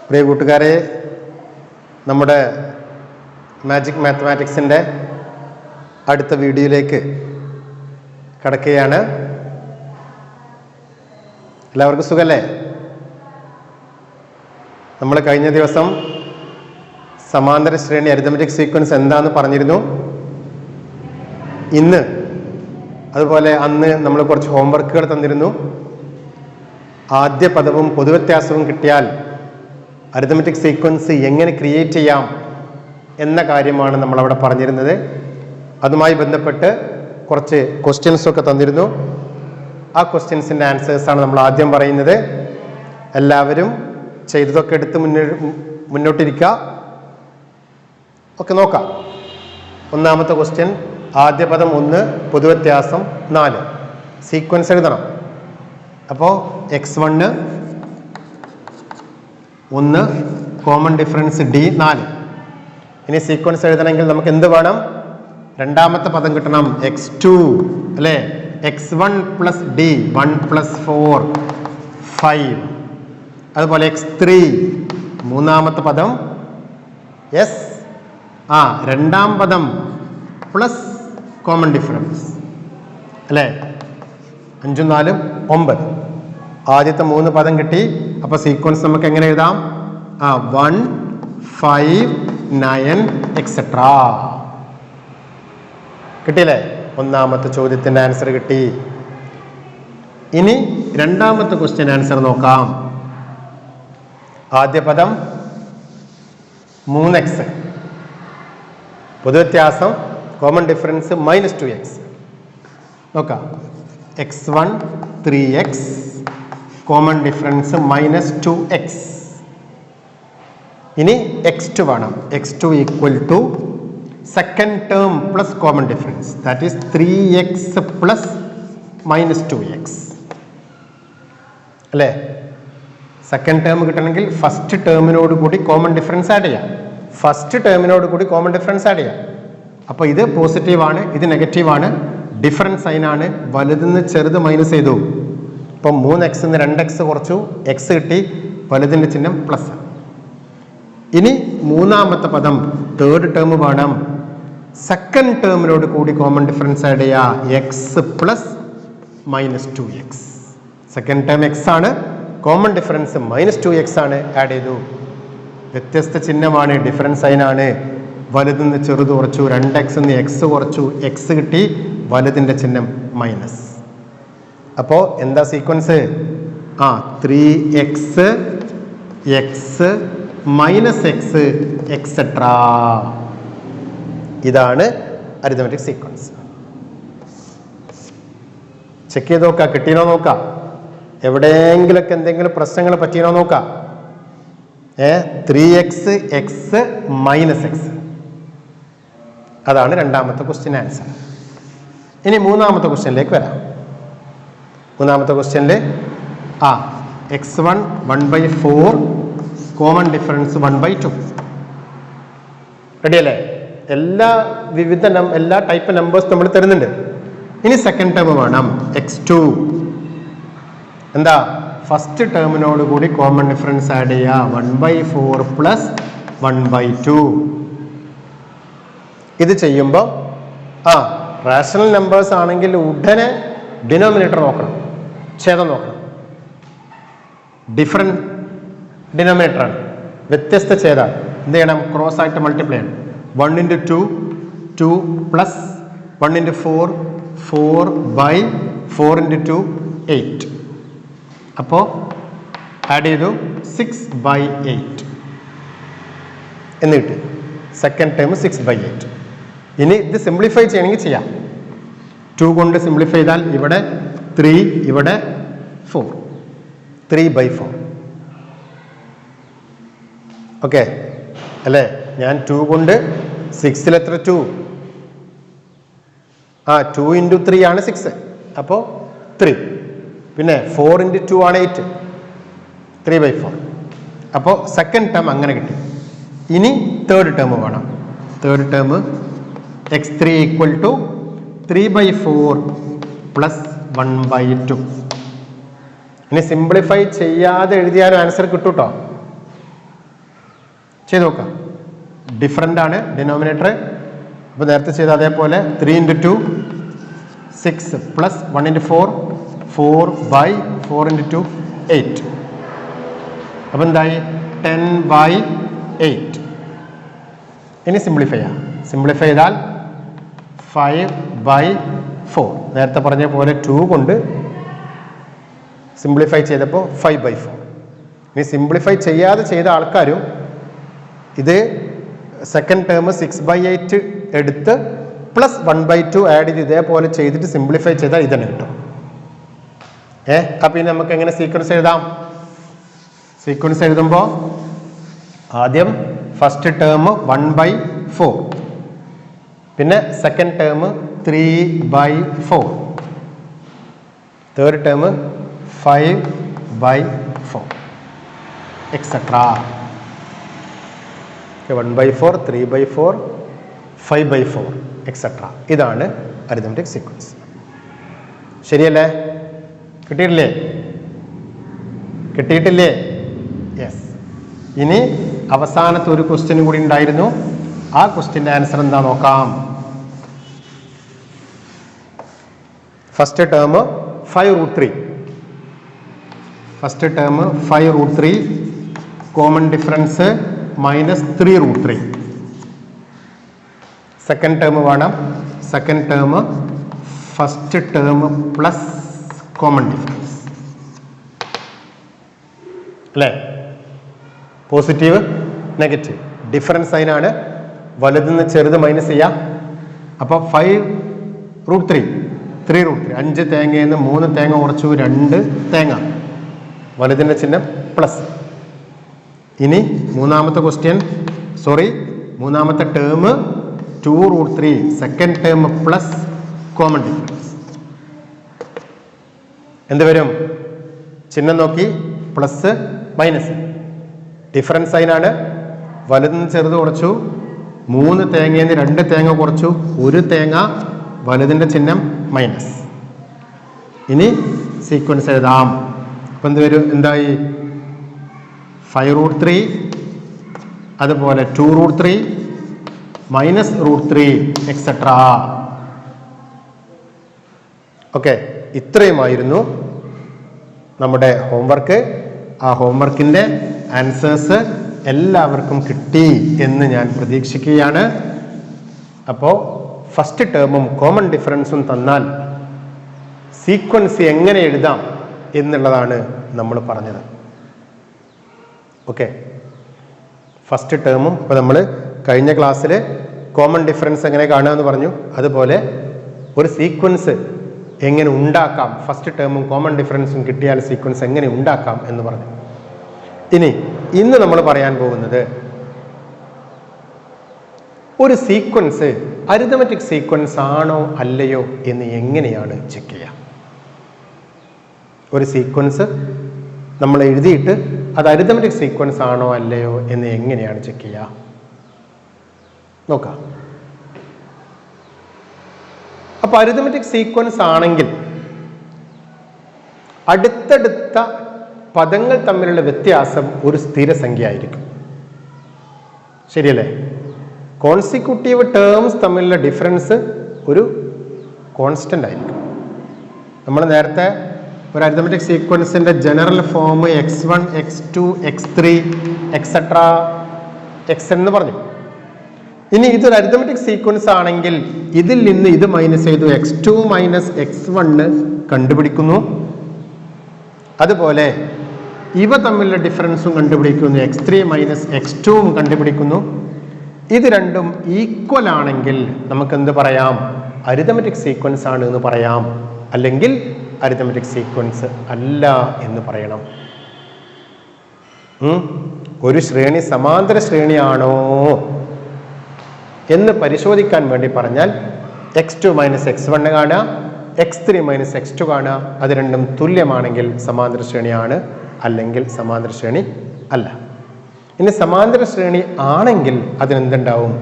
പ്രിയ കൂട്ടുകാരെ, നമ്മുടെ മാജിക് മാത്തമാറ്റിക്സിൻ്റെ അടുത്ത വീഡിയോയിലേക്ക് കടക്കുകയാണ്. എല്ലാവർക്കും സുഖല്ലേ? നമ്മൾ കഴിഞ്ഞ ദിവസം സമാന്തര ശ്രേണി അരിത്തമെറ്റിക് സീക്വൻസ് എന്താണെന്ന് പറഞ്ഞിരുന്നു. ഇന്ന് അതുപോലെ അന്ന് നമ്മൾ കുറച്ച് ഹോംവർക്കുകൾ തന്നിരുന്നു. ആദ്യ പദവും പൊതുവ്യത്യാസവും കിട്ടിയാൽ അരിത്തമെറ്റിക് സീക്വൻസ് എങ്ങനെ ക്രിയേറ്റ് ചെയ്യാം എന്ന കാര്യമാണ് നമ്മളവിടെ പറഞ്ഞിരുന്നത്. അതുമായി ബന്ധപ്പെട്ട് കുറച്ച് ക്വസ്റ്റ്യൻസൊക്കെ തന്നിരുന്നു. ആ ക്വസ്റ്റ്യൻസിൻ്റെ ആൻസേഴ്സാണ് നമ്മൾ ആദ്യം പറയുന്നത്. എല്ലാവരും ചെയ്തതൊക്കെ എടുത്ത് മുന്നോട്ടിരിക്കുക. ഒക്കെ നോക്കാം. ഒന്നാമത്തെ ക്വസ്റ്റ്യൻ, ആദ്യ പദം 1, പൊതുവ്യത്യാസം 4. സീക്വൻസ് എഴുതണം. അപ്പോൾ x1 1, കോമൺ ഡിഫറൻസ് d 4. ഇനി സീക്വൻസ് എഴുതണമെങ്കിൽ നമുക്ക് എന്ത് വേണം? രണ്ടാമത്തെ പദം കിട്ടണം, x2 അല്ലേ? x1 plus d 1 plus 4 5. അതുപോലെ x3 മൂന്നാമത്തെ പദം s രണ്ടാം പദം പ്ലസ് കോമൺ ഡിഫറൻസ് അല്ലേ? 5 4 9. ആദ്യത്തെ 3 പദം കിട്ടി. അപ്പോൾ സീക്വൻസ് നമുക്ക് എങ്ങനെ എഴുതാം? 1 5 9 എക്സെട്രാ. കിട്ടിയില്ലേ? ഒന്നാമത്തെ ചോദ്യത്തിൻ്റെ ആൻസർ കിട്ടി. ഇനി രണ്ടാമത്തെ ക്വസ്റ്റ്യൻ ആൻസർ നോക്കാം. ആദ്യ പദം 3x, പൊതുവ്യത്യാസം കോമൺ ഡിഫറൻസ് -2x. നോക്കാം. x1 3x, common difference -2x. ഇനി x2 വേണം. x2 equal to second term plus common difference, that is 3x plus -2x അല്ലേ? സെക്കൻഡ് ടേം കിട്ടണമെങ്കിൽ ഫസ്റ്റ് ടേമിനോട് കൂടി കോമൺ ഡിഫറൻസ് ആഡ് ചെയ്യാം. ഫസ്റ്റ് ടേമിനോട് കൂടി കോമൺ ഡിഫറൻസ് ആഡ് ചെയ്യാം. അപ്പോൾ ഇത് പോസിറ്റീവാണ്, ഇത് നെഗറ്റീവാണ്. ഡിഫറൻസ് സൈനാണ്. വലുതിന്ന് ചെറുത് മൈനസ് ചെയ്തു. ഇപ്പം 3x 2x കുറച്ചു, x കിട്ടി. വലുതിൻ്റെ ചിഹ്നം പ്ലസ്. ഇനി മൂന്നാമത്തെ പദം തേർഡ് ടേം വേണം. സെക്കൻഡ് ടേമിനോട് കൂടി കോമൺ ഡിഫറൻസ് ആഡ് ചെയ്യുക. x plus -2x. Second term x ആണ്, കോമൺ ഡിഫറൻസ് -2x ആണ്. ആഡ് ചെയ്തു. വ്യത്യസ്ത ചിഹ്നമാണ്, ഡിഫറൻസ് സൈനാണ്. വലുതിന്ന് ചെറുത് കുറച്ചു, 2x x കുറച്ചു, x കിട്ടി. വലുതിൻ്റെ ചിഹ്നം മൈനസ്. അപ്പോൾ എന്താ sequence? 3x x -x et cetera. ഇതാണ് അരിത്തമെറ്റിക് സീക്വൻസ്. ചെക്ക് ചെയ്ത് നോക്കാം, കിട്ടിയോ നോക്കാം. എവിടെയെങ്കിലൊക്കെ എന്തെങ്കിലും പ്രശ്നങ്ങൾ പറ്റിയോ നോക്കാം. 3x x -x, അതാണ് രണ്ടാമത്തെ ക്വസ്റ്റ്യൻ ആൻസർ. ഇനി മൂന്നാമത്തെ ക്വസ്റ്റ്യനിലേക്ക് വരാം. മൂന്നാമത്തെ ക്വസ്റ്റ്യനിൽ x1 1/4, കോമൺ ഡിഫറൻസ് 1/2. റെഡി അല്ലേ? എല്ലാ ടൈപ്പ് നമ്പേഴ്സ് നമ്മൾ തരുന്നുണ്ട്. ഇനി സെക്കൻഡ് ടേം വേണം. x2 എന്താ? ഫസ്റ്റ് ടേമിനോട് കൂടി കോമൺ ഡിഫറൻസ് ആഡ് ചെയ്യുക. 1/4 പ്ലസ് 1/2. ഇത് ചെയ്യുമ്പോൾ റാഷണൽ നമ്പേഴ്സ് ആണെങ്കിൽ ഉടനെ ഡിനോമിനേറ്റർ നോക്കണം, ഛേദം നോക്കണം. ഡിഫറൻറ്റ് ഡിനോമിനേറ്റർ ആണ്, വ്യത്യസ്ത ഛേദമാണ്. എന്ത് ചെയ്യണം? ക്രോസ് ആയിട്ട് മൾട്ടിപ്ലൈ ചെയ്യണം. 1 × 2 2 പ്ലസ് 1 × 4 4/4 × 2 8. അപ്പോൾ ആഡ് ചെയ്തു 6/8 എന്ന് കിട്ടി. Second term 6/8. ഇനി ഇത് സിംപ്ലിഫൈ ചെയ്യണമെങ്കിൽ ചെയ്യാം. 2 കൊണ്ട് സിംപ്ലിഫൈ ചെയ്താൽ ഇവിടെ 3, ഇവിടെ 4, 3/4. ഓക്കെ അല്ലേ? ഞാൻ 2 കൊണ്ട് 6 എത്ര? 2. 2 × 3 ആണ് 6. അപ്പോൾ 3. പിന്നെ 4 × 2 ആണ് 8, 3/4. അപ്പോൾ സെക്കൻഡ് ടേം അങ്ങനെ കിട്ടി. ഇനി തേർഡ് ടേം വേണം. Third term x3 equal to 3/4 plus 1/2. ഇനി സിംപ്ലിഫൈ ചെയ്യാതെ എഴുതിയാലും ആൻസർ കിട്ടും കേട്ടോ. ചെയ്ത് നോക്കാം. ഡിഫറൻ്റ് ആണ് ഡിനോമിനേറ്റർ. അപ്പോൾ നേരത്തെ ചെയ്ത അതേപോലെ 3 × 2 6 പ്ലസ് 1 × 4 4/4 × 2 8. അപ്പോൾ എന്തായി 10/8. ഇനി സിംപ്ലിഫൈ ചെയ്യാം. സിംപ്ലിഫൈ ചെയ്താൽ 5/4. നേരത്തെ പറഞ്ഞ പോലെ 2 കൊണ്ട് സിംപ്ലിഫൈ ചെയ്തപ്പോൾ 5/4. ഇനി സിംപ്ലിഫൈ ചെയ്യാതെ ചെയ്ത ആൾക്കാരും ഇത് സെക്കൻഡ് ടേം 6/8 എടുത്ത് പ്ലസ് 1/2 ആഡ് ചെയ്ത് ഇതേപോലെ ചെയ്തിട്ട് സിംപ്ലിഫൈ ചെയ്താൽ ഇതന്നെ കിട്ടും. അപ്പം ഇനി നമുക്ക് എങ്ങനെ സീക്വൻസ് എഴുതാം? സീക്വൻസ് എഴുതുമ്പോൾ ആദ്യം ഫസ്റ്റ് ടേം 1/4, പിന്നെ second term 3/4, third term 5/4 et cetera. 1/4, 3/4, 5/4 et cetera. ഇതാണ് അരിത്മെറ്റിക് സീക്വൻസ്. ശരിയല്ലേ? കിട്ടിയിട്ടില്ലേ? കിട്ടിയിട്ടില്ലേ? യെസ്. ഇനി അവസാനത്തെ ഒരു ക്വസ്റ്റ്യൻ കൂടി ഉണ്ടായിരുന്നു. ആ ക്വസ്റ്റ്യൻ്റെ ആൻസർ എന്താ നോക്കാം. First term 5√3. First term 5√3, common difference -3√3. Second term വേണം. Second term first term plus common difference അല്ലേ? പോസിറ്റീവ് നെഗറ്റീവ് ഡിഫറൻസ് സൈനാണ്. വലുതെന്ന് ചെറുത് മൈനസ് ചെയ്യാം. അപ്പോൾ 5√3 3√3 5 തേങ്ങയിൽ നിന്ന് 3 തേങ്ങ കുറച്ചു 2 തേങ്ങ. വലുതിൻ്റെ ചിഹ്നം പ്ലസ്. ഇനി മൂന്നാമത്തെ term 2√3 second term plus common difference. എന്ത് വരും? ചിഹ്നം നോക്കി, പ്ലസ് മൈനസ്. ഡിഫറൻസ് സൈനാണ്. വലുതിന് ചെറുത് കുറച്ചു, 3 തേങ്ങയിൽ നിന്ന് 2 തേങ്ങ കുറച്ചു 1 തേങ്ങ, വലുതിൻ്റെ ചിഹ്നം മൈനസ്. ഇനി സീക്വൻസ് എഴുതാം. അപ്പം എന്ത് വരും? എന്തായി? 5√3, അതുപോലെ 2√3, -√3 എക്സെട്രാ. ഓക്കെ, ഇത്രയുമായിരുന്നു നമ്മുടെ ഹോംവർക്ക്. ആ ഹോംവർക്കിൻ്റെ ആൻസേഴ്സ് എല്ലാവർക്കും കിട്ടി എന്ന് ഞാൻ പ്രതീക്ഷിക്കുകയാണ്. അപ്പോൾ ഫസ്റ്റ് ടേമും കോമൺ ഡിഫറൻസും തന്നാൽ സീക്വൻസ് എങ്ങനെ എഴുതാം എന്നുള്ളതാണ് നമ്മൾ പറഞ്ഞത്. ഓക്കെ, ഫസ്റ്റ് ടേമും ഇപ്പോൾ നമ്മൾ കഴിഞ്ഞ ക്ലാസ്സിൽ കോമൺ ഡിഫറൻസ് എങ്ങനെ കാണുക എന്ന് പറഞ്ഞു. അതുപോലെ ഒരു സീക്വൻസ് എങ്ങനെ ഉണ്ടാക്കാം, ഫസ്റ്റ് ടേമും കോമൺ ഡിഫറൻസും കിട്ടിയാൽ സീക്വൻസ് എങ്ങനെ ഉണ്ടാക്കാം എന്ന് പറഞ്ഞു. ഇന്ന് നമ്മൾ പറയാൻ പോകുന്നത് ഒരു സീക്വൻസ് അരിത്മെറ്റിക് സീക്വൻസ് ആണോ അല്ലയോ എന്ന് എങ്ങനെയാണ് ചെക്ക് ചെയ്യുക. ഒരു സീക്വൻസ് നമ്മൾ എഴുതിയിട്ട് അത് അരിത്മെറ്റിക് സീക്വൻസ് ആണോ അല്ലയോ എന്ന് എങ്ങനെയാണ് ചെക്ക് ചെയ്യുക നോക്കാം. അപ്പോൾ അരിത്മെറ്റിക് സീക്വൻസ് ആണെങ്കിൽ അടുത്തടുത്ത പദങ്ങൾ തമ്മിലുള്ള വ്യത്യാസം ഒരു സ്ഥിരസംഖ്യ ആയിരിക്കും. ശരിയല്ലേ? കോൺസിക്യൂട്ടീവ് ടേംസ് തമ്മിലുള്ള ഡിഫറൻസ് ഒരു കോൺസ്റ്റന്റ് ആയിരിക്കും. നമ്മൾ നേരത്തെ ഒരു അരിത്മെറ്റിക് സീക്വൻസിന്റെ general form x1, x2, x3 et cetera xn എന്ന് പറഞ്ഞു. ഇനി ഇതൊരു അരിത്മെറ്റിക് സീക്വൻസ് ആണെങ്കിൽ ഇതിൽ നിന്ന് ഇത് മൈനസ് ചെയ്തു x2 - x1 കണ്ടുപിടിക്കുന്നു. അതുപോലെ ഇവ തമ്മിലുള്ള ഡിഫറൻസും കണ്ടുപിടിക്കുന്നു, x3 - x2 കണ്ടുപിടിക്കുന്നു. ഇത് രണ്ടും ഈക്വൽ ആണെങ്കിൽ നമുക്ക് എന്ത് പറയാം? അരിത്മെറ്റിക് സീക്വൻസ് ആണ് എന്ന് പറയാം, അല്ലെങ്കിൽ അരിത്മെറ്റിക് സീക്വൻസ് അല്ല എന്ന് പറയണം. ഒരു ശ്രേണി സമാന്തര ശ്രേണിയാണോ എന്ന് പരിശോധിക്കാൻ വേണ്ടി പറഞ്ഞാൽ x2 - x1 കാണുക, x3 - x2 കാണുക. അത് രണ്ടും തുല്യമാണെങ്കിൽ സമാന്തര ശ്രേണിയാണ്, അല്ലെങ്കിൽ സമാന്തര ശ്രേണി അല്ല. ഇനി സമാന്തര ശ്രേണി ആണെങ്കിൽ അതിനെന്തുണ്ടാവും?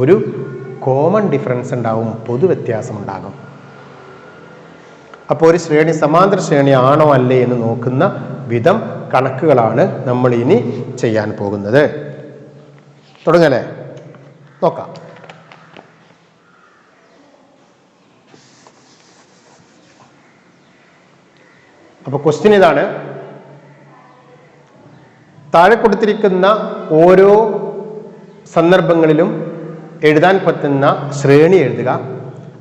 ഒരു കോമൺ ഡിഫറൻസ് ഉണ്ടാവും, പൊതുവ്യത്യാസം ഉണ്ടാകും. അപ്പോൾ ഒരു ശ്രേണി സമാന്തര ശ്രേണി ആണോ അല്ലേ എന്ന് നോക്കുന്ന വിധം കണക്കുകളാണ് നമ്മൾ ഇനി ചെയ്യാൻ പോകുന്നത്. തുടങ്ങല്ലേ? നോക്കാം. അപ്പോൾ ക്വസ്റ്റ്യൻ ഇതാണ്. താഴെ കൊടുത്തിരിക്കുന്ന ഓരോ സന്ദർഭങ്ങളിലും എഴുതാൻ പറ്റുന്ന ശ്രേണി എഴുതുക.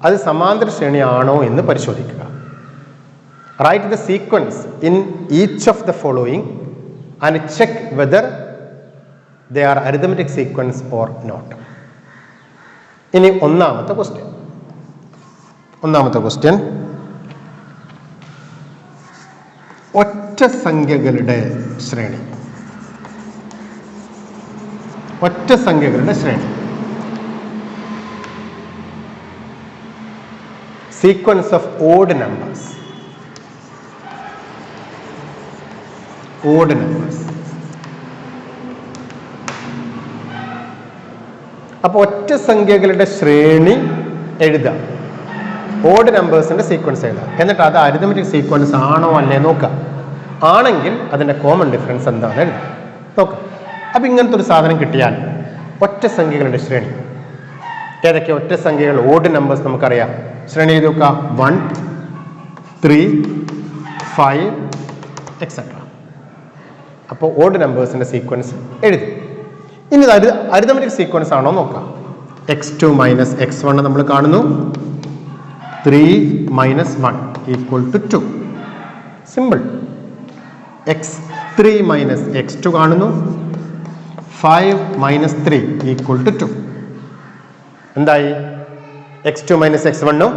അത് സമാന്തര ശ്രേണിയാണോ എന്ന് പരിശോധിക്കുക. Write the sequence in each of the following and check whether they are arithmetic sequence or not. ഇനി ഒന്നാമത്തെ ക്വസ്റ്റ്യൻ. ഒറ്റ സംഖ്യകളുടെ ശ്രേണി. Sequence of odd numbers. അപ്പൊ ഒറ്റ സംഖ്യകളുടെ ശ്രേണി എഴുതാം. ഓഡ് നമ്പേഴ്സിന്റെ സീക്വൻസ് എഴുതാം. എന്നിട്ട് അത് അരിതമെറ്റിക് സീക്വൻസ് ആണോ അല്ലേ നോക്കാം. ആണെങ്കിൽ അതിന്റെ കോമൺ ഡിഫറൻസ് എന്താണെന്ന് എഴുതാം. നോക്കാം. അപ്പൊ ഇങ്ങനത്തെ ഒരു സാധനം കിട്ടിയാൽ ഒറ്റ സംഖ്യകളുടെ ശ്രേണി ഏതൊക്കെ? ഒറ്റ സംഖ്യകൾ ഓഡ് നമ്പേഴ്സ് നമുക്കറിയാം. ശ്രേണി എഴുതി നോക്കാം. 1, 3, 5 എക്സെട്ര. അപ്പോൾ ഓഡ് നമ്പേഴ്സിന്റെ സീക്വൻസ് എഴുതി. ഇനി അരിതമെറ്റിക് സീക്വൻസ് ആണോ നോക്കാം. x2 മൈനസ് x1 നമ്മൾ കാണുന്നു. 3 minus 1 equal to 2. Simple. x3 minus x2 കാണുന്നു. 5 മൈനസ് 3 ഈക്വൽ ടു 2. എന്തായി? x2 minus x1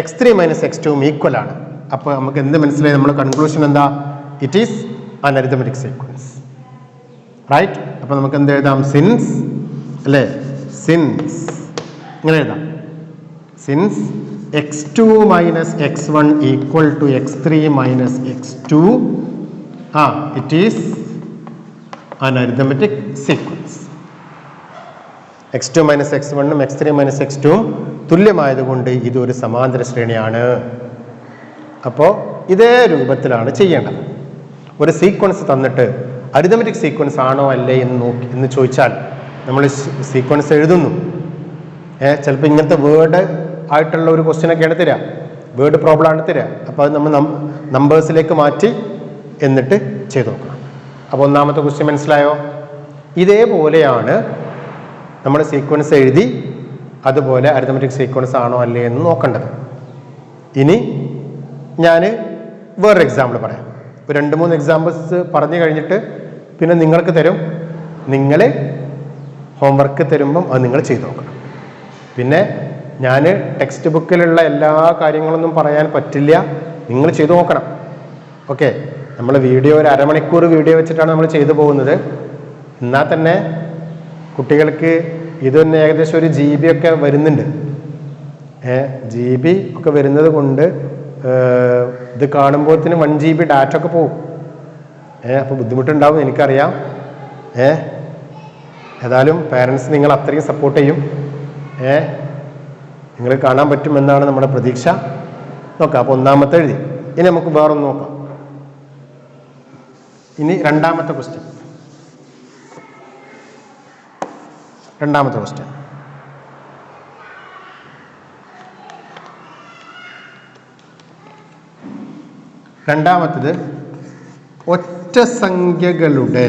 x3 minus x2 equal ആണ്. അപ്പോൾ നമുക്ക് എന്ത് മനസ്സിലായി? നമ്മുടെ കൺക്ലൂഷൻ എന്താ? It is an arithmetic sequence. Right? അപ്പോൾ നമുക്ക് എന്ത് എഴുതാം? സിൻസ് അല്ലേ? സിൻസ് ഇങ്ങനെ എഴുതാം. Since x2 minus x1 equal to x3 minus x2 it is an arithmetic sequence. x2 minus x1 x3 minus x2 തുല്യമായതുകൊണ്ട് ഇതൊരു സമാന്തര ശ്രേണിയാണ്. അപ്പോൾ ഇതേ രൂപത്തിലാണ് ചെയ്യേണ്ടത്. ഒരു സീക്വൻസ് തന്നിട്ട് അരിതമെറ്റിക് സീക്വൻസ് ആണോ അല്ലേ എന്ന് ചോദിച്ചാൽ നമ്മൾ സീക്വൻസ് എഴുതുന്നു. ചിലപ്പോൾ ഇങ്ങനത്തെ വേർഡ് ആയിട്ടുള്ള ഒരു ക്വസ്റ്റ്യനൊക്കെയാണ് തരിക. വേർഡ് പ്രോബ്ലം ആണ് തരിക. അപ്പോൾ അത് നമ്മൾ നമ്പേഴ്സിലേക്ക് മാറ്റി എന്നിട്ട് ചെയ്ത് നോക്കണം. അപ്പോൾ ഒന്നാമത്തെ ക്വസ്റ്റ്യൻ മനസ്സിലായോ? ഇതേപോലെയാണ് നമ്മൾ സീക്വൻസ് എഴുതി അതുപോലെ അരിതമെറ്റിക് സീക്വൻസ് ആണോ അല്ലേ എന്ന് നോക്കേണ്ടത്. ഇനി ഞാൻ വേറൊരു എക്സാമ്പിൾ പറയാം. 2-3 എക്സാമ്പിൾസ് പറഞ്ഞു കഴിഞ്ഞിട്ട് പിന്നെ നിങ്ങൾക്ക് തരും. നിങ്ങൾ ഹോംവർക്ക് തരുമ്പം അത് നിങ്ങൾ ചെയ്ത് നോക്കണം. പിന്നെ ഞാൻ ടെക്സ്റ്റ് ബുക്കിലുള്ള എല്ലാ കാര്യങ്ങളൊന്നും പറയാൻ പറ്റില്ല. നിങ്ങൾ ചെയ്തു നോക്കണം. ഓക്കെ? നമ്മൾ വീഡിയോ ഒരു അരമണിക്കൂർ വീഡിയോ വെച്ചിട്ടാണ് നമ്മൾ ചെയ്തു പോകുന്നത്. എന്നാൽ തന്നെ കുട്ടികൾക്ക് ഇതൊന്ന് ഏകദേശം ഒരു GB ഒക്കെ വരുന്നുണ്ട്. GB ഒക്കെ വരുന്നത് കൊണ്ട് ഇത് കാണുമ്പോഴത്തേന് 1 GB ഡാറ്റ ഒക്കെ പോകും. അപ്പോൾ ബുദ്ധിമുട്ടുണ്ടാവും, എനിക്കറിയാം. ഏതായാലും പാരൻസ് നിങ്ങൾ അത്രയും സപ്പോർട്ട് ചെയ്യും. നിങ്ങൾ കാണാൻ പറ്റുമെന്നാണ് നമ്മുടെ പ്രതീക്ഷ. നോക്കാം. അപ്പോൾ ഒന്നാമത്തെ എഴുതി. ഇനി നമുക്ക് വേറൊന്ന് നോക്കാം. ഇനി രണ്ടാമത്തെ ക്വസ്റ്റ്യൻ. രണ്ടാമത്തത് ഒറ്റ സംഖ്യകളുടെ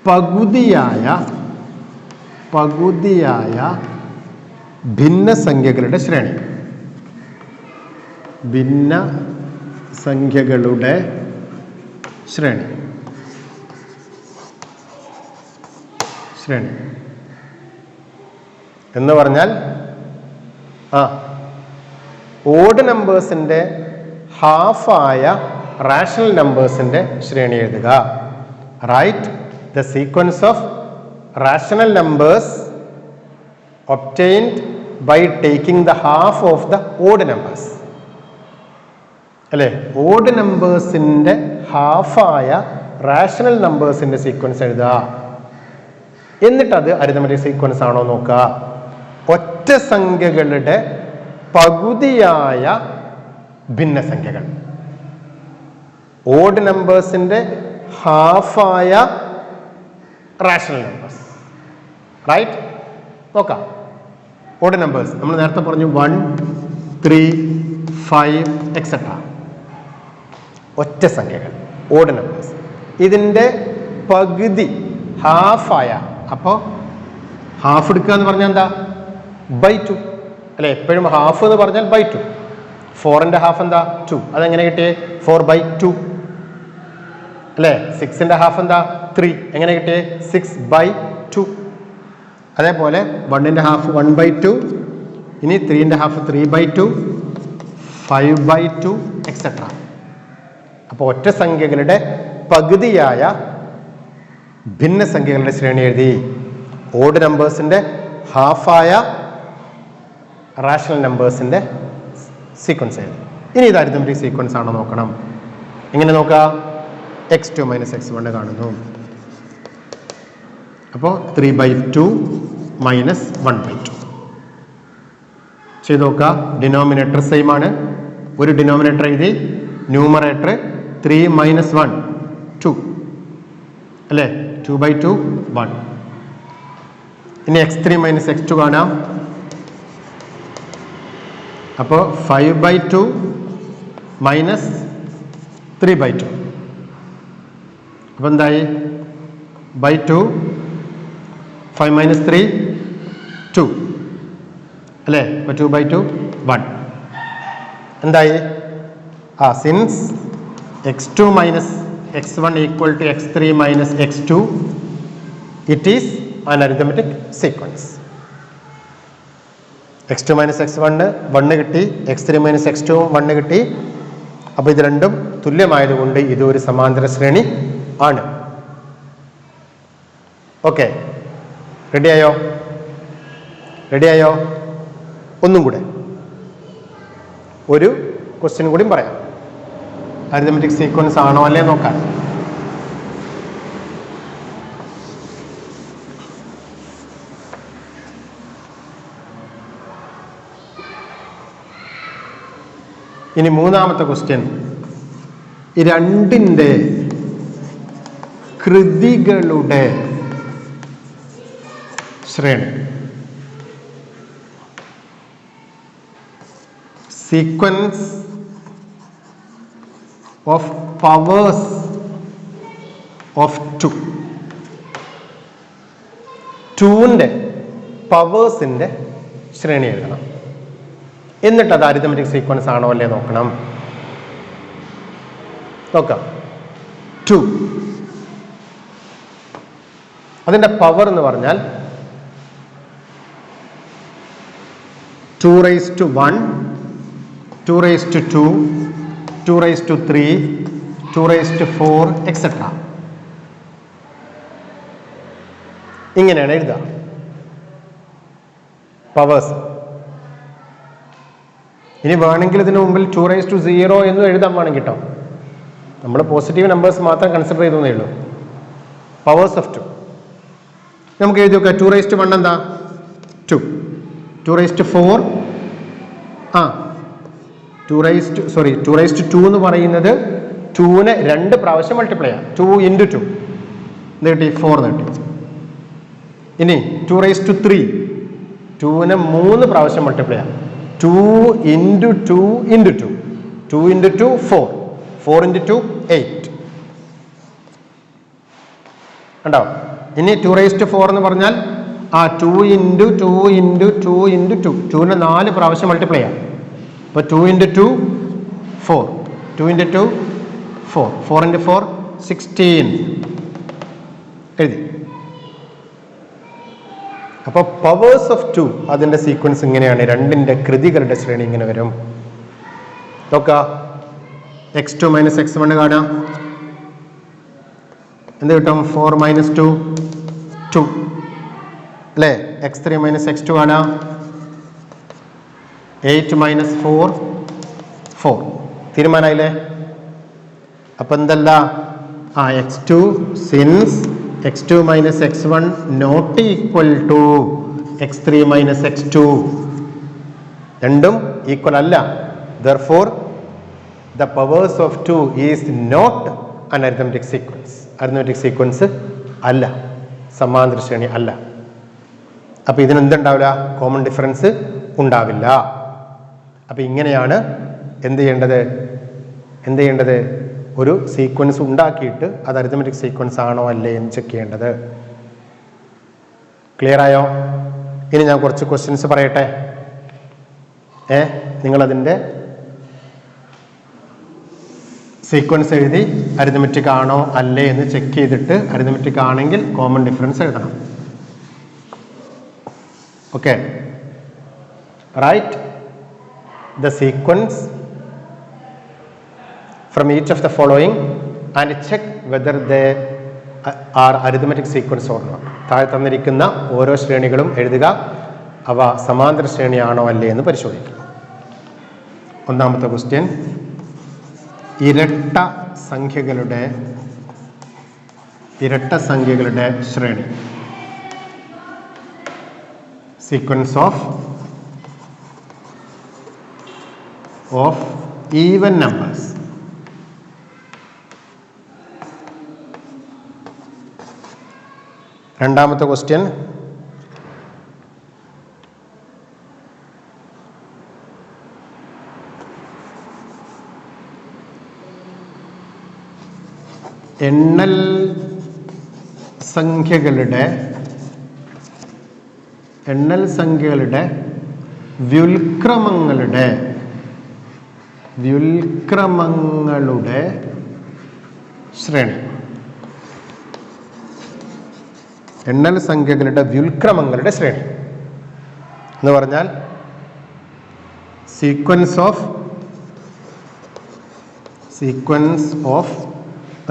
പകുതിയായ ഭിന്നസംഖ്യകളുടെ ശ്രേണി. ശ്രേണി എന്ന് പറഞ്ഞാൽ ഓഡ് നമ്പേഴ്സിന്റെ ഹാഫായ റാഷണൽ നമ്പേഴ്സിന്റെ ശ്രേണി എഴുതുക. Write the sequence of rational numbers obtained by taking the half of the odd numbers. അല്ലേ? ഓഡ് നമ്പേഴ്സിന്റെ ഹാഫായ റാഷണൽ നമ്പേഴ്സിന്റെ സീക്വൻസ് എഴുതുക. എന്നിട്ടത് അരിതമെറ്റിക് സീക്വൻസ് ആണോ നോക്കുക. ഒറ്റ സംഖ്യകളുടെ പകുതിയായ ഭിന്നസംഖ്യകൾ. ഓഡ് നമ്പേഴ്സിൻ്റെ ഹാഫായ റാഷണൽ നമ്പേഴ്സ്. റൈറ്റ്? നോക്കാം. ഓഡ് നമ്പേഴ്സ് നമ്മൾ നേരത്തെ പറഞ്ഞു 1, 3, 5 എക്സെട്ര. ഒറ്റ സംഖ്യകൾ ഓഡ് നമ്പേഴ്സ്. ഇതിൻ്റെ പകുതി ഹാഫായ, അപ്പോൾ ഹാഫ് എടുക്കുക എന്ന് പറഞ്ഞാൽ എന്താ? ബൈ 2 അല്ലേ? എപ്പോഴും ഹാഫ് എന്ന് പറഞ്ഞാൽ ബൈ 2. 4ന്റെ ഹാഫ് എന്താ? 2. അതെങ്ങനെ കിട്ടിയേ? 4/2 അല്ലേ? 6ന്റെ ഹാഫ് എന്താ? 3. എങ്ങനെ കിട്ടിയേ? 6/2. അതേപോലെ 1ന്റെ ഹാഫ് 1/2, ഇനി 3ന്റെ ഹാഫ് 3/2, 5/2 എക്സെട്ര. അപ്പോൾ ഒറ്റ സംഖ്യകളുടെ പകുതിയായ ഭിന്നസംഖ്യകളുടെ ശ്രേണി എഴുതി. ഓഡ് നമ്പേഴ്സിൻ്റെ ഹാഫായ റാഷണൽ നമ്പേഴ്സിൻ്റെ സീക്വൻസ് എഴുതി. ഇനി ഇത് അരിത്മെറ്റിക് സീക്വൻസ് ആണോ നോക്കണം. എങ്ങനെ നോക്കാം? x2 - x1 കാണുന്നു. അപ്പോൾ 3/2 - 1/2 ചെയ്ത് നോക്കുക. ഡിനോമിനേറ്റർ സെയിം ആണ്. ഒരു ഡിനോമിനേറ്റർ എഴുതി, ന്യൂമറേറ്റർ 3 - 1 2 അല്ലേ? 2/2 1. ഇനി x3 - x2 കാണാം. അപ്പോൾ 5/2 - 3/2. അപ്പോൾ എന്തായി? /2 5 - 3 2 അല്ലേ? അപ്പോൾ 2/2 1. എന്തായി? Since x2 - x1 = x3 - x2, it is an arithmetic sequence. x2 - x1 1 കിട്ടി, x3 - x2 1 കിട്ടി. അപ്പോൾ ഇത് രണ്ടും തുല്യമായതുകൊണ്ട് ഇത് ഒരു സമാന്തര ശ്രേണി ആണ്. ഓക്കെ, റെഡിയായോ? ഒന്നും കൂടെ ഒരു ക്വസ്റ്റ്യൻ കൂടി പറയാം. അരിത്മെറ്റിക് സീക്വൻസ് ആണോ അല്ലേ നോക്കാൻ. ഇനി മൂന്നാമത്തെ ക്വസ്റ്റ്യൻ, ഈ രണ്ടിൻ്റെ കൃതികളുടെ ശ്രേണി. Sequence of powers of 2. 2ന്റെ പവേഴ്സിൻ്റെ ശ്രേണി എഴുതണം. എന്നിട്ട് അത് അരിത്മെറ്റിക് സീക്വൻസ് ആണോ അല്ലേ നോക്കണം. നോക്കാം. 2 അതിൻ്റെ പവർ എന്ന് പറഞ്ഞാൽ 2^1, 2^2, 2^3, 2^4 എക്സെട്ര. ഇങ്ങനെയാണ് എഴുതുക പവേഴ്സ്. ഇനി വേണമെങ്കിൽ ഇതിന് മുമ്പിൽ 2^0 എന്നും എഴുതാൻ വേണമെങ്കിൽ കേട്ടോ. നമ്മൾ പോസിറ്റീവ് നമ്പേഴ്സ് മാത്രം കൺസിഡർ ചെയ്തേ ഉള്ളൂ. പവേഴ്സ് ഓഫ് 2 നമുക്ക് എഴുതി നോക്കാം. 2^1 എന്താ? 2. 2^4 2^2 എന്ന് പറയുന്നത് 2നെ 2 പ്രാവശ്യം മൾട്ടിപ്ലൈ ചെയ്യാം. 2 × 2 എന്ത് കിട്ടി? 4 കിട്ടി. ഇനി 2^3 2നെ 3 പ്രാവശ്യം മൾട്ടിപ്ലൈ ചെയ്യാം. 2 × 2 × 2 2 × 2 4 4 × 2 8 ഉണ്ടാവും. ഇനി 2^4 എന്ന് പറഞ്ഞാൽ 2 × 2 × 2 × 2 2നെ 4 പ്രാവശ്യം മൾട്ടിപ്ലൈ ചെയ്യാം. അപ്പോൾ 2 × 2 4 2 × 2 4 4 × 4 16 എഴുതി. അപ്പോൾ പവേഴ്സ് ഓഫ് 2 അതിൻ്റെ സീക്വൻസ് ഇങ്ങനെയാണ്. രണ്ടിൻ്റെ കൃതികളുടെ ശ്രേണി ഇങ്ങനെ വരും. നോക്കാം. x2 - x1 കാണാം. എന്ത് കിട്ടും? 4 - 2 2 അല്ലേ? x3 - x2 കാണാം. 8 - 4 4. തീരുമാനമായില്ലേ? അപ്പം എന്തല്ല? x2 since x2 - x1 not equal to x3 - x2. രണ്ടും ഈക്വൽ അല്ല. Therefore the powers of 2 is not an arithmetic sequence. Arithmetic sequence അല്ല, സമാന്തര ശ്രേണി അല്ല. അപ്പോൾ ഇതിന് എന്തുണ്ടാവില്ല? കോമൺ ഡിഫറൻസ് ഉണ്ടാവില്ല. അപ്പോൾ ഇങ്ങനെയാണ് എന്ത് ചെയ്യേണ്ടത്? ഒരു സീക്വൻസ് ഉണ്ടാക്കിയിട്ട് അത് അരിത്തമെറ്റിക് സീക്വൻസ് ആണോ അല്ലേ എന്ന് ചെക്ക് ചെയ്യേണ്ടത്. ക്ലിയർ ആയോ? ഇനി ഞാൻ കുറച്ച് ക്വസ്റ്റ്യൻസ് പറയട്ടെ. നിങ്ങളതിൻ്റെ സീക്വൻസ് എഴുതി അരിത്തമെറ്റിക് ആണോ അല്ലേ എന്ന് ചെക്ക് ചെയ്തിട്ട് അരിത്തമെറ്റിക് ആണെങ്കിൽ കോമൺ ഡിഫറൻസ് എഴുതണം. Okay, right the sequence from each of the following and check whether they are arithmetic sequence or not. താഴെ തന്നിരിക്കുന്ന ഓരോ ശ്രേണികളും എഴുതുക, അവ സമാന്തര ശ്രേണിയാണോ അല്ലേ എന്ന് പരിശോധിക്കുക. ഒന്നാമത്തെ ക്വസ്റ്റ്യൻ, ഇരട്ട സംഖ്യകളുടെ ശ്രേണി. Sequence of even numbers. രണ്ടാമത്തെ ക്വസ്റ്റ്യൻ, എണ്ണൽ സംഖ്യകളുടെ വ്യുൽക്രമങ്ങളുടെ ശ്രേണി. എണ്ണൽ സംഖ്യകളുടെ വ്യുൽക്രമങ്ങളുടെ ശ്രേണി എന്ന് പറഞ്ഞാൽ sequence of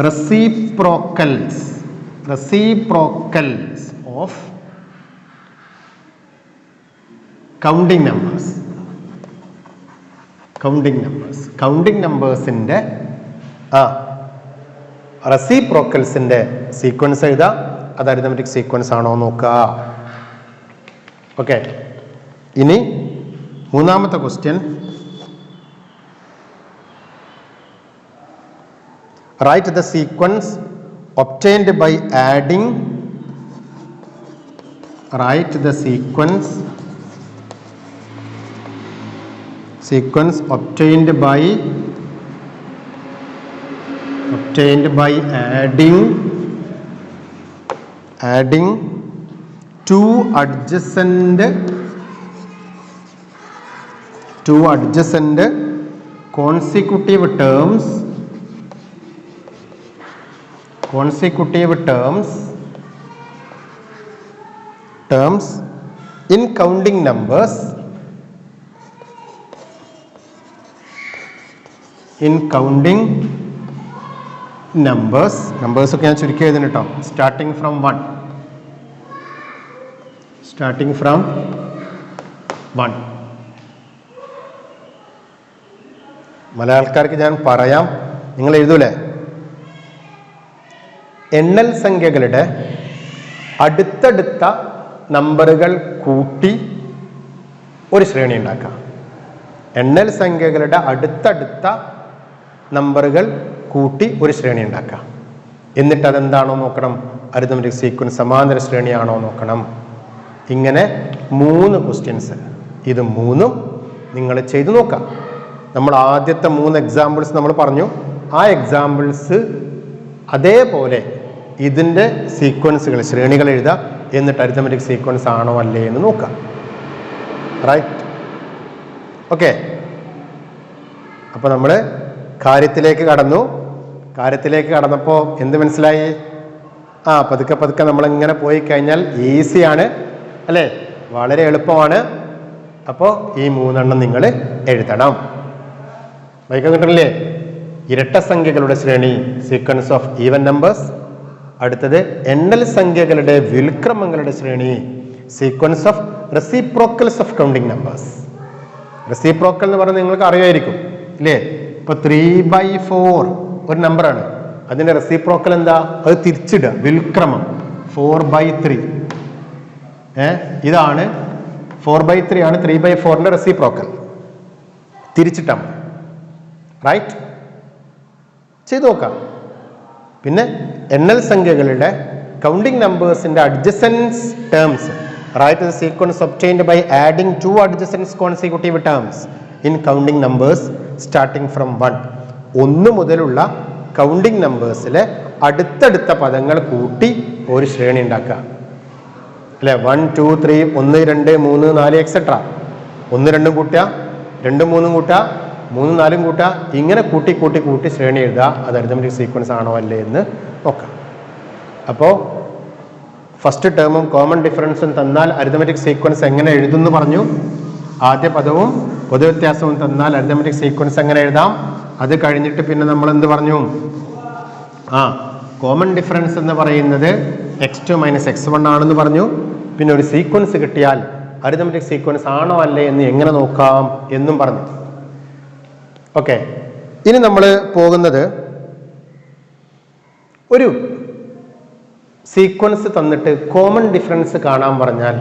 reciprocals of counting നമ്പേഴ്സിൻ്റെ റെസിപ്രോക്കൽസിൻ്റെ സീക്വൻസ് എഴുതുക, അത് അരിത്തമെറ്റിക് സീക്വൻസ് ആണോ നോക്കുക. ഓക്കെ, ഇനി മൂന്നാമത്തെ question, right the sequence obtained by adding obtained by adding two adjacent consecutive terms in counting numbers ഒക്കെ ഞാൻ ചുരുക്കി എഴുതുന്നു കേട്ടോ. Starting from 1. മലയാളക്കാർക്ക് ഞാൻ പറയാം, നിങ്ങൾ എഴുതൂലേ? എണ്ണൽ സംഖ്യകളുടെ അടുത്തടുത്ത നമ്പറുകൾ കൂട്ടി ഒരു ശ്രേണി ഉണ്ടാക്കാം. എണ്ണൽ സംഖ്യകളുടെ അടുത്തടുത്ത നമ്പറുകൾ കൂട്ടി ഒരു ശ്രേണി ഉണ്ടാക്കാം. എന്നിട്ട് അതെന്താണോ നോക്കണം, അരിത്തമെറ്റിക് സീക്വൻസ് സമാന്തര ശ്രേണിയാണോ നോക്കണം. ഇങ്ങനെ 3 ക്വസ്റ്റ്യൻസ്, ഇത് 3ഉം നിങ്ങൾ ചെയ്തു നോക്കാം. നമ്മൾ ആദ്യത്തെ 3 എക്സാമ്പിൾസ് നമ്മൾ പറഞ്ഞു. ആ എക്സാമ്പിൾസ് അതേപോലെ ഇതിൻ്റെ സീക്വൻസുകൾ ശ്രേണികൾ എഴുതുക, എന്നിട്ട് അരിത്തമെറ്റിക് സീക്വൻസ് ആണോ അല്ലേ എന്ന് നോക്കാം. Right, okay. അപ്പോൾ നമ്മൾ കാര്യത്തിലേക്ക് കടന്നപ്പോൾ എന്ത് മനസ്സിലായി? പതുക്കെ നമ്മളിങ്ങനെ പോയി കഴിഞ്ഞാൽ ഈസിയാണ് അല്ലേ, വളരെ എളുപ്പമാണ്. അപ്പോൾ ഈ 3 എണ്ണം നിങ്ങൾ എഴുതണം. വായിക്കാൻ കിട്ടണില്ലേ? ഇരട്ട സംഖ്യകളുടെ ശ്രേണി, സീക്വൻസ് ഓഫ് ഈവൻ നമ്പേഴ്സ്. അടുത്തത് എണ്ണൽ സംഖ്യകളുടെ വ്യുൽക്രമങ്ങളുടെ ശ്രേണി, sequence of reciprocals of counting numbers. Reciprocal എന്ന് പറഞ്ഞാൽ നിങ്ങൾക്ക് അറിയായിരിക്കും ഇല്ലേ? ഇപ്പോൾ 3/4 ഒരു നമ്പറാണ്, അതിൻ്റെ റെസിപ്രോക്കൽ എന്താ? അത് തിരിച്ചിടുക, വ്യുൽക്രമം 4/3. ഇതാണ് 4/3 ആണ് 3/4ന്റെ റെസിപ്രോക്കൽ. തിരിച്ചിട്ടാണ്. റൈറ്റ്, ചെയ്തു നോക്കാം. പിന്നെ എണ്ണൽ സംഖ്യകളുടെ കൗണ്ടിങ് നമ്പേഴ്സിന്റെ adjacent terms, right the sequence obtained by adding 2 adjacent consecutive terms in counting numbers starting from 1. 1 മുതലുള്ള കൗണ്ടിങ് നമ്പേഴ്സിലെ അടുത്തടുത്ത പദങ്ങൾ കൂട്ടി ഒരു ശ്രേണി ഉണ്ടാക്കുക അല്ലെ. 1 2 3 1 2 3 4 എക്സെട്ര. 1 2 കൂട്ടുക, 2 3 കൂട്ടുക, 3 4 കൂട്ടുക, ഇങ്ങനെ കൂട്ടി കൂട്ടി കൂട്ടി ശ്രേണി എഴുതുക. അത് അരിത്തമെറ്റിക് സീക്വൻസ് ആണോ അല്ലേ എന്ന് നോക്കാം. അപ്പോൾ ഫസ്റ്റ് ടേമും കോമൺ ഡിഫറൻസും തന്നാൽ അരിത്തമെറ്റിക് സീക്വൻസ് എങ്ങനെ എഴുതുമെന്ന് പറഞ്ഞു. ആദ്യ പദവും പൊതുവ്യത്യാസവും തന്നാൽ അരിത്തമെറ്റിക് സീക്വൻസ് എങ്ങനെ എഴുതാം. അത് കഴിഞ്ഞിട്ട് പിന്നെ നമ്മൾ എന്ത് പറഞ്ഞു? കോമൺ ഡിഫറൻസ് എന്ന് പറയുന്നത് x2 - x1 ആണെന്ന് പറഞ്ഞു. പിന്നെ ഒരു സീക്വൻസ് കിട്ടിയാൽ അരിത്തമെറ്റിക് സീക്വൻസ് ആണോ അല്ലേ എന്ന് എങ്ങനെ നോക്കാം എന്നും പറഞ്ഞു. ഓക്കെ, ഇനി നമ്മൾ പോകുന്നത് ഒരു സീക്വൻസ് തന്നിട്ട് കോമൺ ഡിഫറൻസ് കാണാൻ പറഞ്ഞാൽ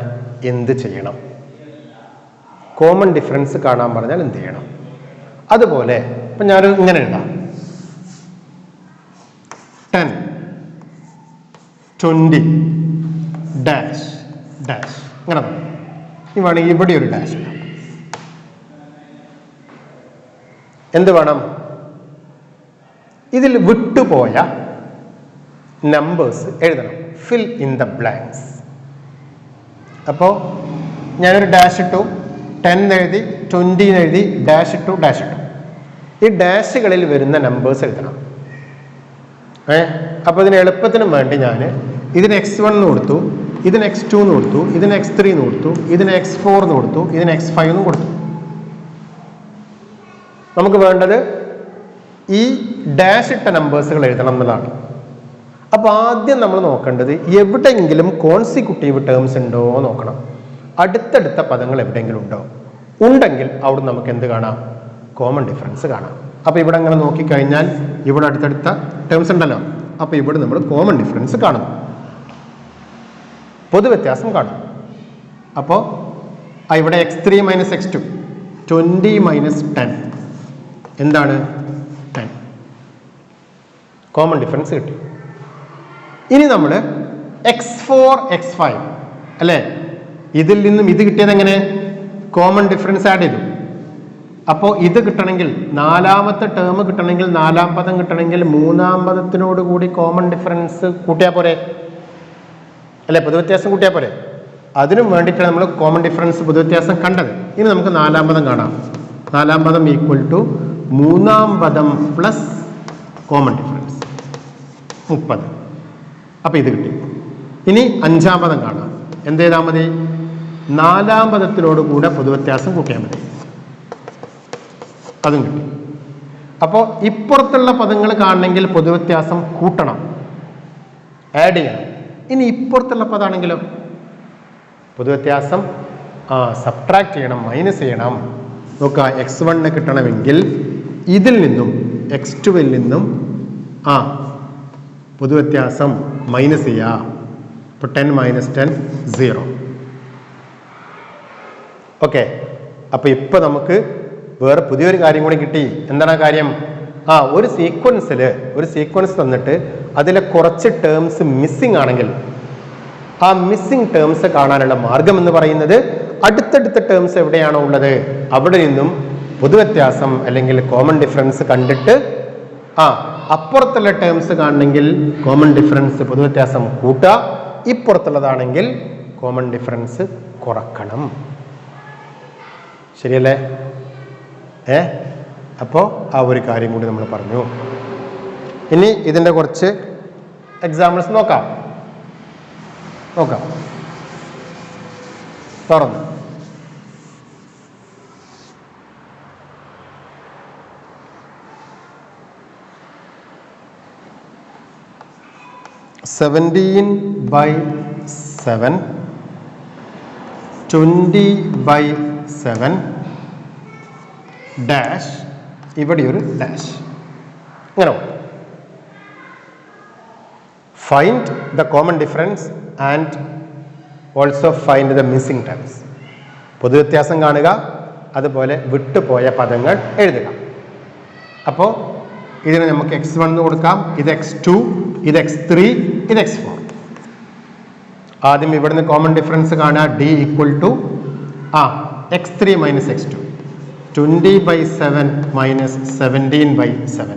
എന്ത് ചെയ്യണം, കോമൺ ഡിഫറൻസ് കാണാൻ പറഞ്ഞാൽ എന്ത് ചെയ്യണം. അതുപോലെ ഇപ്പം ഞാൻ ഇങ്ങനെ എഴുതാം, 10 20 ഡാഷ് ഡാഷ് ഇങ്ങനെ വേണമെങ്കിൽ ഇവിടെ ഒരു ഡാഷ് ഇടാം. എന്ത് വേണം? ഇതിൽ വിട്ടുപോയ നമ്പേഴ്സ് എഴുതണം. Fill in the blanks. അപ്പോൾ ഞാനൊരു ഡാഷ് ഇട്ടു, 10 എഴുതി, 20 എഴുതി, ഡാഷ് ഇട്ടു, ഡാഷ് ഇട്ടു. ഈ ഡാഷുകളിൽ വരുന്ന നമ്പേഴ്സ് എഴുതണം. അപ്പോൾ ഇതിന് എളുപ്പത്തിനും വേണ്ടി ഞാൻ ഇതിന് x1 എന്ന് കൊടുത്തു, ഇതിന് x2 എന്ന് കൊടുത്തു, ഇതിന് x3 എന്ന് കൊടുത്തു, ഇതിന് x4 എന്ന് കൊടുത്തു, ഇതിന് x5 എന്ന് കൊടുത്തു. നമുക്ക് വേണ്ടത് ഈ ഡാഷ് ഇട്ട നമ്പേഴ്സുകൾ എഴുതണം എന്നതാണ്. അപ്പോൾ ആദ്യം നമ്മൾ നോക്കേണ്ടത് എവിടെയെങ്കിലും കോൺസിക്യൂട്ടീവ് ടേംസ് ഉണ്ടോ നോക്കണം. അടുത്തടുത്ത പദങ്ങൾ എവിടെയെങ്കിലും ഉണ്ടോ? ഉണ്ടെങ്കിൽ അവിടെ നമുക്ക് എന്ത് കാണാം? കോമൺ ഡിഫറൻസ് കാണാം. അപ്പോൾ ഇവിടെ അങ്ങനെ നോക്കിക്കഴിഞ്ഞാൽ ഇവിടെ അടുത്തടുത്ത ടേംസ് ഉണ്ടല്ലോ. അപ്പോൾ ഇവിടെ നമ്മൾ കോമൺ ഡിഫറൻസ് കാണും, പൊതുവ്യത്യാസം കാണും. അപ്പോൾ ഇവിടെ x3 - x2, 20 - 10 എന്താണ്? 10. കോമൺ ഡിഫറൻസ് കിട്ടി. ഇനി നമ്മൾ x4 x5 അല്ലേ, ഇതിൽ നിന്നും ഇത് കിട്ടിയത് എങ്ങനെ? കോമൺ ഡിഫറൻസ് ആഡ് ചെയ്തു. അപ്പോൾ ഇത് കിട്ടണമെങ്കിൽ, നാലാമത്തെ ടേം കിട്ടണമെങ്കിൽ, നാലാം പദം കിട്ടണമെങ്കിൽ മൂന്നാം പദത്തിനോട് കൂടി കോമൺ ഡിഫറൻസ് കൂട്ടിയാൽ പോരെ അല്ലെ, പൊതുവ്യത്യാസം കൂട്ടിയാൽ പോരെ. അതിനും വേണ്ടിയിട്ടാണ് നമ്മൾ കോമൺ ഡിഫറൻസ് പൊതുവ്യത്യാസം കണ്ടത്. ഇനി നമുക്ക് നാലാം പദം കാണാം. നാലാം പദം ഈക്വൽ ടു മൂന്നാം പദം പ്ലസ് കോമൺ ഡിഫറൻസ് 30. അപ്പോൾ ഇത് കിട്ടി. ഇനി അഞ്ചാം പദം കാണാം. എന്ത് ചെയ്താൽ മതി? നാലാം പദത്തിനോട് കൂടെ പൊതുവ്യത്യാസം കൂട്ടിയാൽ മതി. അതും കിട്ടി. അപ്പോൾ ഇപ്പുറത്തുള്ള പദങ്ങൾ കാണണമെങ്കിൽ പൊതുവ്യത്യാസം കൂട്ടണം, ആഡ് ചെയ്യണം. ഇനി ഇപ്പുറത്തുള്ള പദമാണെങ്കിലോ പൊതുവ്യത്യാസം സബ്ട്രാക്ട് ചെയ്യണം, മൈനസ് ചെയ്യണം. നോക്കുക, x1 കിട്ടണമെങ്കിൽ ഇതിൽ നിന്നും x2 നിന്നും പൊതുവ്യത്യാസം മൈനസ് ചെയ്യുക. ഇപ്പോൾ 10 - 10 0. ഓക്കെ, അപ്പോൾ ഇപ്പോൾ നമുക്ക് വേറെ പുതിയൊരു കാര്യം കൂടി കിട്ടി. എന്താണ് ആ കാര്യം? ഒരു സീക്വൻസ് തന്നിട്ട് അതിലെ കുറച്ച് ടേംസ് മിസ്സിംഗ് ആണെങ്കിൽ ആ മിസ്സിംഗ് ടേംസ് കാണാനുള്ള മാർഗം എന്ന് പറയുന്നത് അടുത്തടുത്ത ടേംസ് എവിടെയാണോ ഉള്ളത് അവിടെ നിന്നും പൊതുവ്യത്യാസം അല്ലെങ്കിൽ കോമൺ ഡിഫറൻസ് കണ്ടിട്ട് അപ്പുറത്തുള്ള ടേംസ് കാണണമെങ്കിൽ കോമൺ ഡിഫറൻസ് പൊതുവ്യത്യാസം കൂട്ടുക, ഇപ്പുറത്തുള്ളതാണെങ്കിൽ കോമൺ ഡിഫറൻസ് കുറക്കണം. ശരിയല്ലേ? അപ്പോൾ ആ ഒരു കാര്യം കൂടി നമ്മൾ പറഞ്ഞു. ഇനി ഇതിൻ്റെ കുറച്ച് എക്സാമ്പിൾസ് നോക്കാം. തുറന്ന് (17 by 7) 20 by 7 ഡാഷ്, ഇവിടെ ഒരു ഡാഷ്. ഇങ്ങനെ find the common difference and also find the missing terms. പൊതുവ്യത്യാസം കാണുക, അതുപോലെ വിട്ടുപോയ പദങ്ങൾ എഴുതുക. അപ്പോൾ ഇതിനെ നമുക്ക് x1 എന്ന് കൊടുക്കാം, ഇത് x2, ഇത് x3, ഇത് x4. ആദ്യം ഇവിടുന്ന് കോമൺ ഡിഫറൻസ് കാണുക. d equal to x3 minus x2, 20/7 minus 17/7.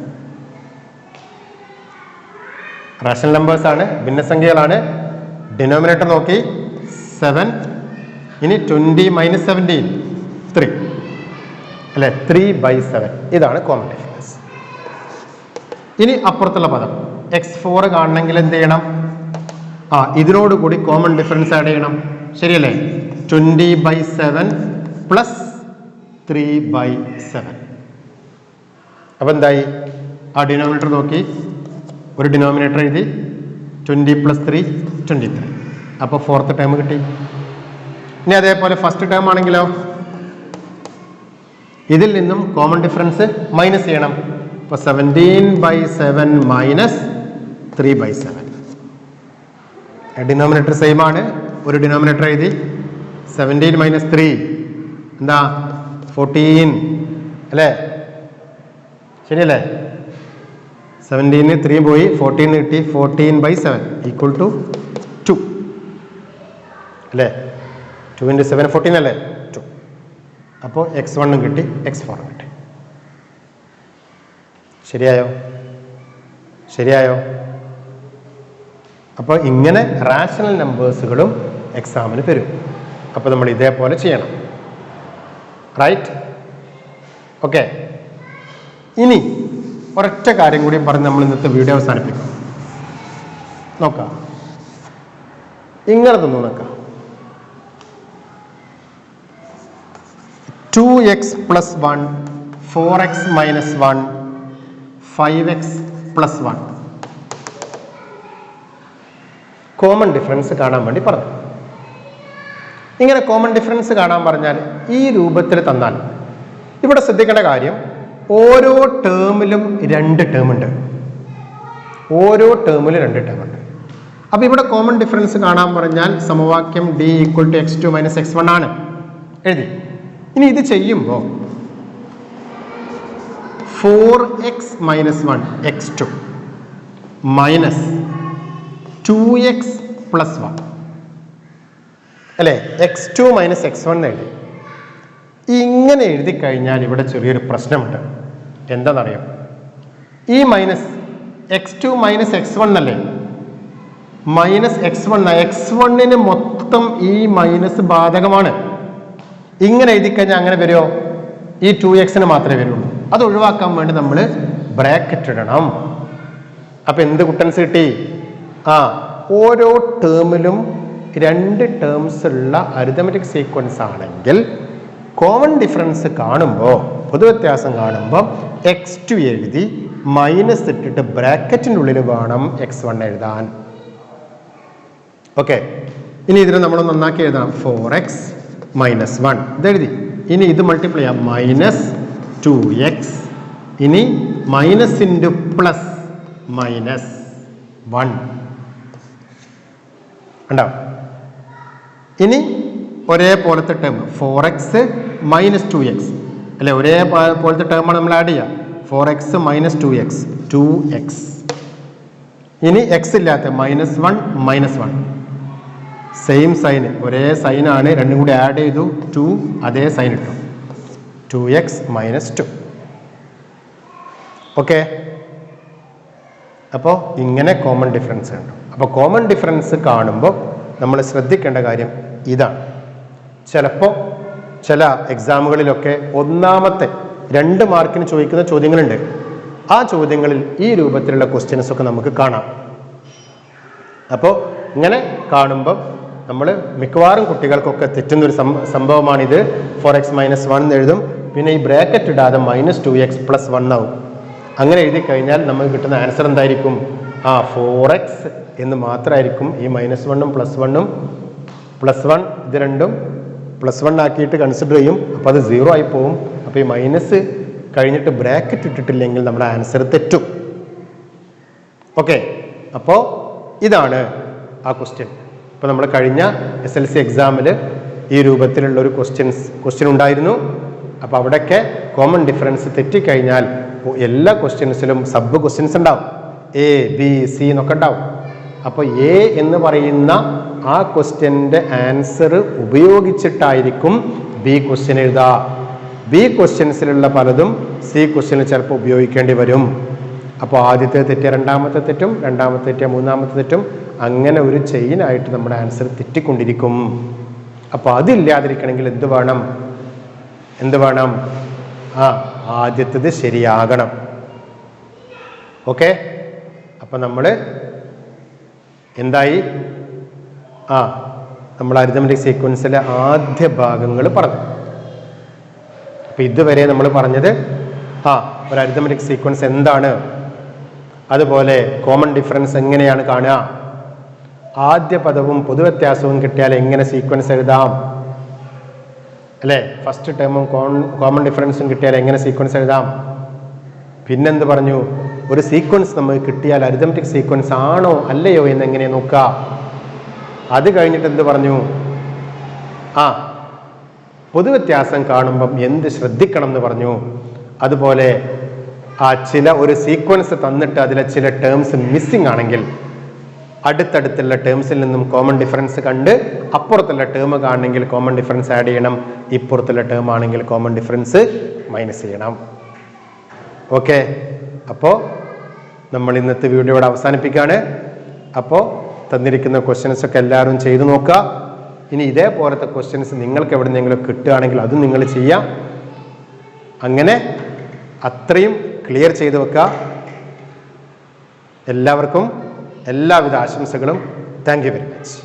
Rational numbers ആണ്, ഭിന്നസംഖ്യകളാണ്. ഡിനോമിനേറ്റർ നോക്കി 7, ഇനി 20 മൈനസ് 17 3 അല്ലെ, 3/7. ഇതാണ് കോമൺ ഡിഫറൻസ്. ഇനി അപ്പുറത്തുള്ള പദം x4 കാണണമെങ്കിൽ എന്ത് ചെയ്യണം? ഇതിനോട് കൂടി കോമൺ ഡിഫറൻസ് ആഡ് ചെയ്യണം, ശരിയല്ലേ? 20/7 പ്ലസ് 3/7. അപ്പൊ എന്തായി? ആ ഡിനോമിനേറ്റർ നോക്കി, ഒരു ഡിനോമിനേറ്റർ എഴുതി, 20 + 3 23. അപ്പോൾ ഫോർത്ത് ടേം കിട്ടി. ഇനി അതേപോലെ ഫസ്റ്റ് ടേം ആണെങ്കിലോ ഇതിൽ നിന്നും കോമൺ ഡിഫറൻസ് മൈനസ് ചെയ്യണം. അപ്പോൾ 17/7 മൈനസ് 3/7. ഡിനോമിനേറ്റർ സെയിം ആണ്, ഒരു ഡിനോമിനേറ്റർ എഴുതി. 17 മൈനസ് 3 എന്താ? 14 അല്ലേ? ശരിയല്ലേ? 17 3 പോയി, 14 കിട്ടി. 14/7 ഈക്വൽ ടു 2 അല്ലേ? 2 × 7 14 അല്ലേ? 2. അപ്പോൾ x1 കിട്ടി, x4 കിട്ടി. ശരിയായോ? അപ്പോൾ ഇങ്ങനെ റാഷണൽ നമ്പേഴ്സുകളും എക്സാമിന് തരും. അപ്പോൾ നമ്മൾ ഇതേപോലെ ചെയ്യണം, റൈറ്റ്? ഓക്കെ. ഇനി ഒരൊറ്റ കാര്യം കൂടി പറഞ്ഞ് നമ്മൾ ഇന്നത്തെ വീഡിയോ അവസാനിപ്പിക്കാം. നോക്കാം, ഇങ്ങനെ തന്നു നോക്കാം. 2x + 1, 4x - 1, 5x + 1. Common difference കാണാൻ വേണ്ടി പറഞ്ഞു. ഇങ്ങനെ കോമൺ ഡിഫറൻസ് കാണാൻ പറഞ്ഞാൽ ഈ രൂപത്തിൽ തന്നാൽ ഇവിടെ ശ്രദ്ധിക്കേണ്ട കാര്യം, ഓരോ ടേമിലും 2 ടേം ഉണ്ട്. അപ്പോൾ ഇവിടെ കോമൺ ഡിഫറൻസ് കാണാൻ പറഞ്ഞാൽ സമവാക്യം d = x2 - x1 ആണ് എഴുതി. ഇനി ഇത് ചെയ്യുമ്പോൾ 4x - 1 x2 മൈനസ് 2x + 1 അല്ലേ, x2 - x1 എഴുതി. ഇങ്ങനെ എഴുതി കഴിഞ്ഞാൽ ഇവിടെ ചെറിയൊരു പ്രശ്നമുണ്ട്. എന്താണെന്നറിയാം? ഈ മൈനസ് x2 - x1 അല്ലേ, മൈനസ് x1 മൊത്തം ഈ മൈനസ് ബാധകമാണ്. ഇങ്ങനെ എഴുതി കഴിഞ്ഞാൽ അങ്ങനെ വരുമോ? ഈ 2x മാത്രമേ വരുള്ളൂ. അത് ഒഴിവാക്കാൻ വേണ്ടി നമ്മൾ ബ്രാക്കറ്റ് ഇടണം. അപ്പൊ എന്ത് കുട്ടൻസ് കിട്ടി? ഓരോ ടേമിലും 2 ടേംസ് ഉള്ള അരിതമെറ്റിക് സീക്വൻസ് ആണെങ്കിൽ കോമൺ ഡിഫറൻസ് കാണുമ്പോൾ, പൊതുവ്യത്യാസം കാണുമ്പോൾ x2 എഴുതി മൈനസ് ഇട്ടിട്ട് ബ്രാക്കറ്റിൻ്റെ ഉള്ളിൽ വേണം x1 എഴുതാൻ. ഓക്കെ. ഇനി ഇതിനെ നമ്മൾ നന്നാക്കി എഴുതണം. 4x - 1 ഇതെഴുതി. ഇനി ഇത് മൾട്ടിപ്ലൈ ചെയ്യാം, -2x. ഇനി മൈനസ് ഇൻറ്റു പ്ലസ് -1 ഉണ്ടാവും. ഇനി ഒരേപോലത്തെ ടേം 4x - 2x അല്ലെ, ഒരേപോലത്തെ ടേമാണ് നമ്മൾ ആഡ് ചെയ്യുക. 4x - 2x 2x. ഇനി x ഇല്ലാത്ത -1 സെയിം സൈന്, ഒരേ സൈനാണ്, രണ്ടും കൂടി ആഡ് ചെയ്തു, 2 അതേ സൈൻ ഇട്ടു, 2x - 2. ഓക്കെ. അപ്പോൾ ഇങ്ങനെ കോമൺ ഡിഫറൻസ് ഉണ്ട്. അപ്പോൾ കോമൺ ഡിഫറൻസ് കാണുമ്പോൾ നമ്മൾ ശ്രദ്ധിക്കേണ്ട കാര്യം ഇതാണ്. ചിലപ്പോൾ ചില എക്സാമുകളിലൊക്കെ ഒന്നാമത്തെ 2 മാർക്കിന് ചോദിക്കുന്ന ചോദ്യങ്ങളുണ്ട്. ആ ചോദ്യങ്ങളിൽ ഈ രൂപത്തിലുള്ള ക്വസ്റ്റ്യൻസ് ഒക്കെ നമുക്ക് കാണാം. അപ്പോൾ ഇങ്ങനെ കാണുമ്പോൾ നമ്മൾ മിക്കവാറും കുട്ടികൾക്കൊക്കെ തെറ്റുന്നൊരു സംഭവമാണിത്. 4x - 1 എഴുതും, പിന്നെ ഈ ബ്രാക്കറ്റ് ഇടാതെ -2x + 1 ആവും. അങ്ങനെ എഴുതി കഴിഞ്ഞാൽ നമുക്ക് കിട്ടുന്ന ആൻസർ എന്തായിരിക്കും? 4x എന്ന് മാത്രമായിരിക്കും. ഈ -1ഉം +1ഉം +1 ഇത് രണ്ടും +1 ആക്കിയിട്ട് കൺസിഡർ ചെയ്യും. അപ്പോൾ അത് 0 ആയി പോകും. അപ്പോൾ ഈ മൈനസ് കഴിഞ്ഞിട്ട് ബ്രാക്കറ്റ് ഇട്ടിട്ടില്ലെങ്കിൽ നമ്മുടെ ആൻസർ തെറ്റും. ഓക്കെ. അപ്പോൾ ഇതാണ് ആ ക്വസ്റ്റ്യൻ. ഇപ്പോൾ നമ്മൾ കഴിഞ്ഞ SLC എക്സാമിൽ ഈ രൂപത്തിലുള്ള ഒരു ക്വസ്റ്റ്യൻ ഉണ്ടായിരുന്നു. അപ്പോൾ അവിടെയൊക്കെ കോമൺ ഡിഫറൻസ് തെറ്റിക്കഴിഞ്ഞാൽ എല്ലാ ക്വസ്റ്റ്യൻസിലും സബ് ക്വസ്റ്റ്യൻസ് ഉണ്ടാവും, എ ബി സി എന്നൊക്കെ ഉണ്ടാവും. അപ്പോൾ എ എന്ന് പറയുന്ന ആ ക്വസ്റ്റ്യൻ്റെ ആൻസർ ഉപയോഗിച്ചിട്ടായിരിക്കും ബി ക്വസ്റ്റ്യൻ എഴുതുക. ബി ക്വസ്റ്റ്യൻസിലുള്ള പലതും സി ക്വസ്റ്റ്യനിൽ ചിലപ്പോൾ ഉപയോഗിക്കേണ്ടി വരും. അപ്പോൾ ആദ്യത്തെ തെറ്റ് രണ്ടാമത്തെ തെറ്റും, രണ്ടാമത്തെ തെറ്റ് മൂന്നാമത്തെ തെറ്റും, അങ്ങനെ ഒരു ചെയിനായിട്ട് നമ്മുടെ ആൻസർ തെറ്റിക്കൊണ്ടിരിക്കും. അപ്പോൾ അതില്ലാതിരിക്കണമെങ്കിൽ എന്ത് വേണം? ആദ്യത്തേത് ശരിയാകണം. ഓക്കെ, അപ്പം നമ്മൾ എന്തായി? നമ്മൾ അരിത്മെറ്റിക് സീക്വൻസിലെ ആദ്യ ഭാഗങ്ങൾ പറഞ്ഞു. അപ്പം ഇതുവരെ നമ്മൾ പറഞ്ഞത് ഒരു അരിത്മെറ്റിക് സീക്വൻസ് എന്താണ്, അതുപോലെ കോമൺ ഡിഫറൻസ് എങ്ങനെയാണ് കാണുക, ആദ്യ പദവും പൊതുവ്യത്യാസവും കിട്ടിയാൽ എങ്ങനെ സീക്വൻസ് എഴുതാം അല്ലേ, ഫസ്റ്റ് ടേമും കോമൺ ഡിഫറൻസും കിട്ടിയാൽ എങ്ങനെ സീക്വൻസ് എഴുതാം. പിന്നെന്ത് പറഞ്ഞു? ഒരു സീക്വൻസ് നമുക്ക് കിട്ടിയാൽ അരിത്മെറ്റിക് സീക്വൻസ് ആണോ അല്ലയോ എന്ന് എങ്ങനെ നോക്കുക. അത് കഴിഞ്ഞിട്ട് എന്ത് പറഞ്ഞു? പൊതുവ്യത്യാസം കാണുമ്പം എന്ത് ശ്രദ്ധിക്കണം എന്ന് പറഞ്ഞു. അതുപോലെ ഒരു സീക്വൻസ് തന്നിട്ട് അതിലെ ചില ടേംസ് മിസ്സിംഗ് ആണെങ്കിൽ അടുത്തടുത്തുള്ള ടേംസിൽ നിന്നും കോമൺ ഡിഫറൻസ് കണ്ട് അപ്പുറത്തുള്ള ടേം കാണണമെങ്കിൽ കോമൺ ഡിഫറൻസ് ആഡ് ചെയ്യണം, ഇപ്പുറത്തുള്ള ടേം ആണെങ്കിൽ കോമൺ ഡിഫറൻസ് മൈനസ് ചെയ്യണം. ഓക്കെ, അപ്പോൾ നമ്മൾ ഇന്നത്തെ വീഡിയോ ഇവിടെ അവസാനിപ്പിക്കുകയാണ്. അപ്പോൾ തന്നിരിക്കുന്ന ക്വസ്റ്റ്യൻസ് ഒക്കെ എല്ലാവരും ചെയ്തു നോക്കുക. ഇനി ഇതേപോലത്തെ ക്വസ്റ്റ്യൻസ് നിങ്ങൾക്ക് എവിടെയെങ്കിലും കിട്ടുകയാണെങ്കിൽ അതും നിങ്ങൾ ചെയ്യുക. അങ്ങനെ അത്രയും ക്ലിയർ ചെയ്തു വെക്കുക. എല്ലാവർക്കും എല്ലാവിധ ആശംസകളും. Thank you very much.